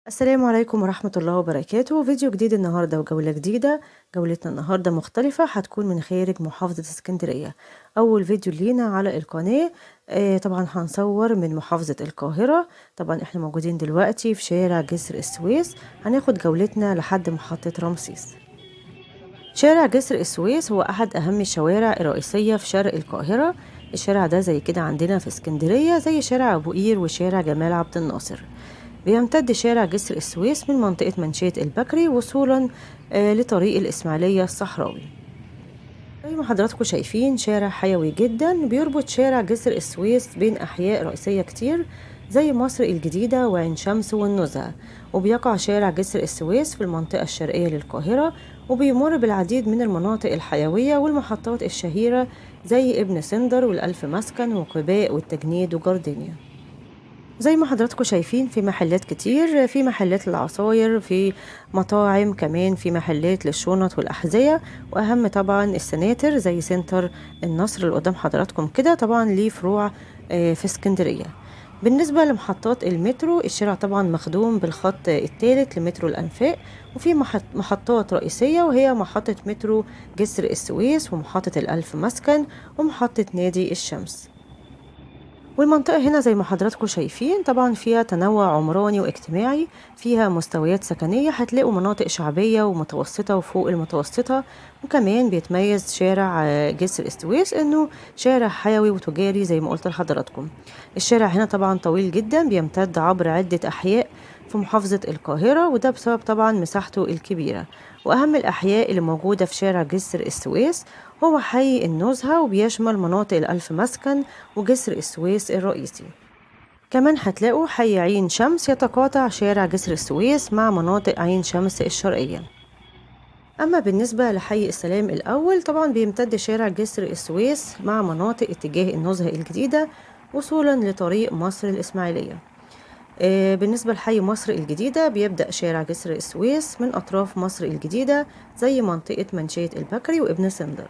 السلام عليكم ورحمة الله وبركاته. فيديو جديد النهاردة وجولة جديدة. جولتنا النهاردة مختلفة، هتكون من خارج محافظة اسكندرية. أول فيديو لينا على القناة. طبعا هنصور من محافظة القاهرة. طبعا احنا موجودين دلوقتي في شارع جسر السويس، هناخد جولتنا لحد محطة رمسيس. شارع جسر السويس هو أحد أهم الشوارع الرئيسية في شرق القاهرة. الشارع ده زي كده عندنا في اسكندرية زي شارع أبو قير وشارع جمال عبد الناصر. بيمتد شارع جسر السويس من منطقة منشية البكري وصولا لطريق الإسماعيلية الصحراوي. زي ما حضراتكم شايفين شارع حيوي جدا بيربط شارع جسر السويس بين أحياء رئيسية كتير زي مصر الجديدة وعين شمس والنزهة. وبيقع شارع جسر السويس في المنطقة الشرقية للقاهرة، وبيمر بالعديد من المناطق الحيوية والمحطات الشهيرة زي ابن سندر والألف مسكن وقباء والتجنيد وجاردينيا. زي ما حضراتكم شايفين في محلات كتير، في محلات للعصاير، في مطاعم، كمان في محلات للشنط والأحذية، وأهم طبعا السناتر زي سنتر النصر اللي قدام حضراتكم كده، طبعا ليه فروع في اسكندرية. بالنسبة لمحطات المترو، الشارع طبعا مخدوم بالخط الثالث لمترو الأنفاق، وفي محطات رئيسية وهي محطة مترو جسر السويس ومحطة الألف مسكن ومحطة نادي الشمس. والمنطقة هنا زي ما حضراتكم شايفين طبعا فيها تنوع عمراني واجتماعي، فيها مستويات سكنية، هتلاقوا مناطق شعبية ومتوسطة وفوق المتوسطة. وكمان بيتميز شارع جسر السويس انه شارع حيوي وتجاري زي ما قلت لحضراتكم. الشارع هنا طبعا طويل جدا، بيمتد عبر عدة أحياء في محافظة القاهرة، وده بسبب طبعا مساحته الكبيرة. وأهم الأحياء اللي موجودة في شارع جسر السويس هو حي النزهة، وبيشمل مناطق الألف مسكن وجسر السويس الرئيسي. كمان هتلاقوا حي عين شمس يتقاطع شارع جسر السويس مع مناطق عين شمس الشرقية. أما بالنسبة لحي السلام الأول، طبعا بيمتد شارع جسر السويس مع مناطق اتجاه النزهة الجديدة وصولا لطريق مصر الإسماعيلية. بالنسبة لحي مصر الجديدة، بيبدأ شارع جسر السويس من أطراف مصر الجديدة زي منطقة منشية البكري وابن سندر.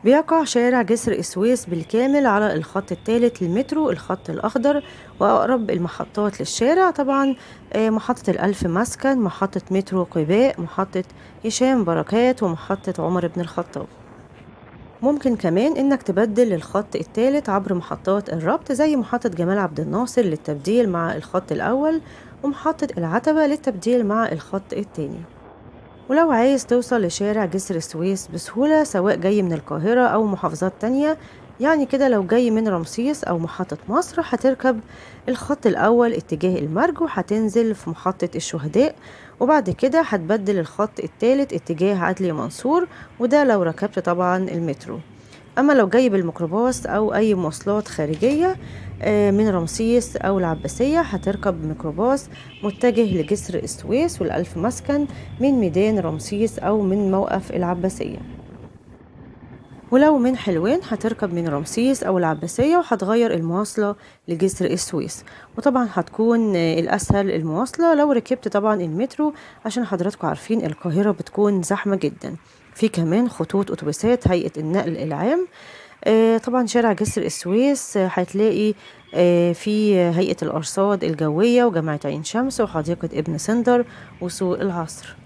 بيقع شارع جسر السويس بالكامل على الخط الثالث للمترو، الخط الأخضر. وأقرب المحطات للشارع طبعا محطة الألف مسكن، محطة مترو قباء، محطة هشام بركات، ومحطة عمر بن الخطاب. ممكن كمان إنك تبدل الخط الثالث عبر محطات الربط زي محطة جمال عبد الناصر للتبديل مع الخط الأول، ومحطة العتبة للتبديل مع الخط الثاني. ولو عايز توصل لشارع جسر السويس بسهولة سواء جاي من القاهرة أو محافظات تانية، يعني كده لو جاي من رمسيس أو محطة مصر هتركب الخط الأول اتجاه المرج وهتنزل في محطة الشهداء، وبعد كده هتبدل الخط التالت اتجاه عدلي منصور، وده لو ركبت طبعا المترو. أما لو جاي بالميكروباص أو أي مواصلات خارجية من رمسيس أو العباسية، هتركب ميكروباص متجه لجسر السويس والألف مسكن من ميدان رمسيس أو من موقف العباسية. ولو من حلوان هتركب من رمسيس أو العباسية وهتغير المواصلة لجسر السويس. وطبعا هتكون الأسهل المواصلة لو ركبت طبعا المترو، عشان حضراتكم عارفين القاهرة بتكون زحمة جدا. في كمان خطوط أتوبيسات هيئة النقل العام. طبعا شارع جسر السويس هتلاقي في هيئة الأرصاد الجوية وجامعة عين شمس وحديقة ابن سندر وسوق العصر.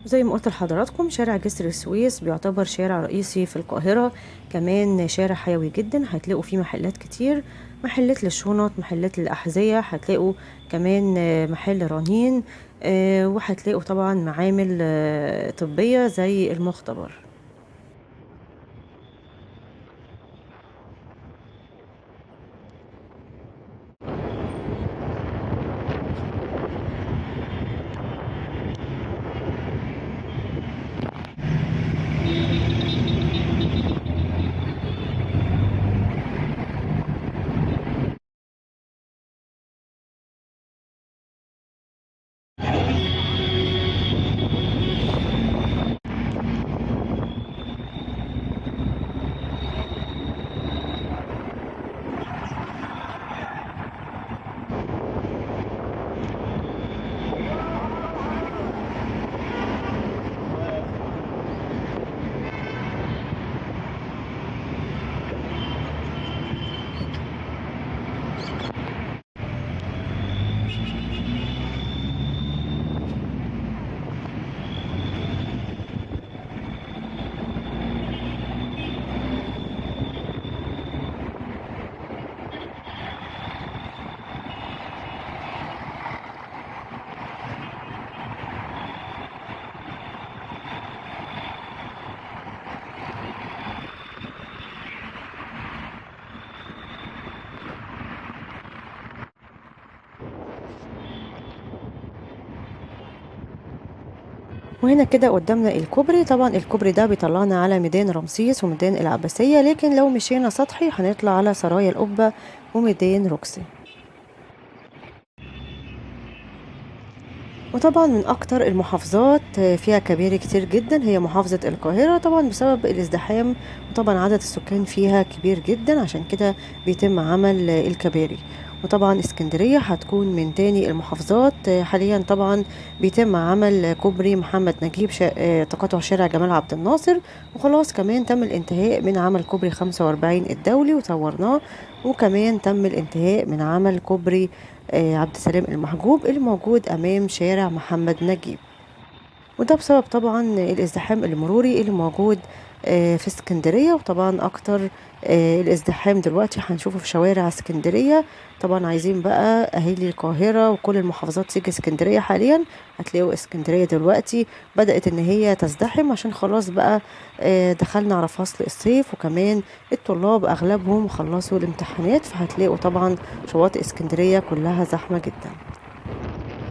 زي ما قلت لحضراتكم شارع جسر السويس بيعتبر شارع رئيسي في القاهرة، كمان شارع حيوي جدا، هتلاقوا فيه محلات كتير، محلات للشنط، محلات للأحذية، هتلاقوا كمان محل رنين، وهتلاقوا طبعا معامل طبية زي المختبر. وهنا كده قدامنا الكوبري، طبعا الكوبري ده بيطلعنا على ميدان رمسيس وميدان العباسية، لكن لو مشينا سطحي هنطلع على سرايا القبة وميدان روكسي. وطبعا من أكتر المحافظات فيها كباري كتير جدا هي محافظة القاهرة، طبعا بسبب الازدحام، وطبعا عدد السكان فيها كبير جدا، عشان كده بيتم عمل الكباري. وطبعا اسكندرية هتكون من تاني المحافظات. حاليا طبعا بيتم عمل كوبري محمد نجيب تقاطع شارع جمال عبد الناصر، وخلاص كمان تم الانتهاء من عمل كوبري 45 الدولي وطورناه، وكمان تم الانتهاء من عمل كوبري عبد السلام المحجوب اللي موجود أمام شارع محمد نجيب. وده بسبب طبعا الازدحام المروري اللي موجود في اسكندرية. وطبعا أكتر الازدحام دلوقتي هنشوفه في شوارع اسكندرية. طبعا عايزين بقى أهالي القاهرة وكل المحافظات تيجي اسكندرية حاليا، هتلاقوا اسكندرية دلوقتي بدأت إن هي تزدحم، عشان خلاص بقى دخلنا على فصل الصيف، وكمان الطلاب أغلبهم خلصوا الامتحانات، فهتلاقوا طبعا شواطئ اسكندرية كلها زحمة جدا.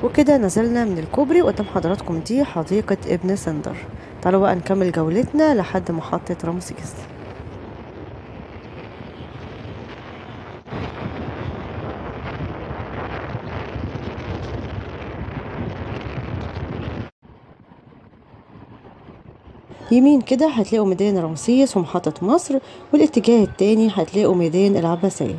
وكده نزلنا من الكوبري، وقدام حضراتكم دي حديقة ابن سندر. تعالوا بقى نكمل جولتنا لحد محطة رمسيس. يمين كده هتلاقوا ميدان رمسيس ومحطة مصر، والاتجاه التاني هتلاقوا ميدان العباسية.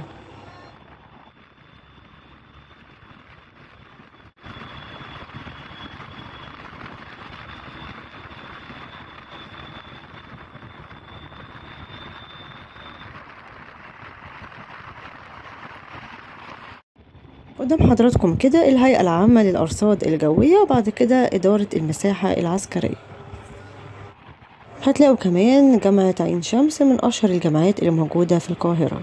قدام حضراتكم كده الهيئة العامة للأرصاد الجوية، وبعد كده إدارة المساحة العسكرية. هتلاقوا كمان جامعة عين شمس من أشهر الجامعات اللي موجودة في القاهرة.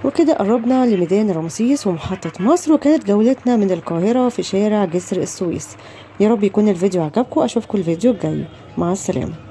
وكده قربنا لميدان رمسيس ومحطة مصر، وكانت جولتنا من القاهرة في شارع جسر السويس. يا رب يكون الفيديو عجبكم، اشوفكم الفيديو الجاي، مع السلامة.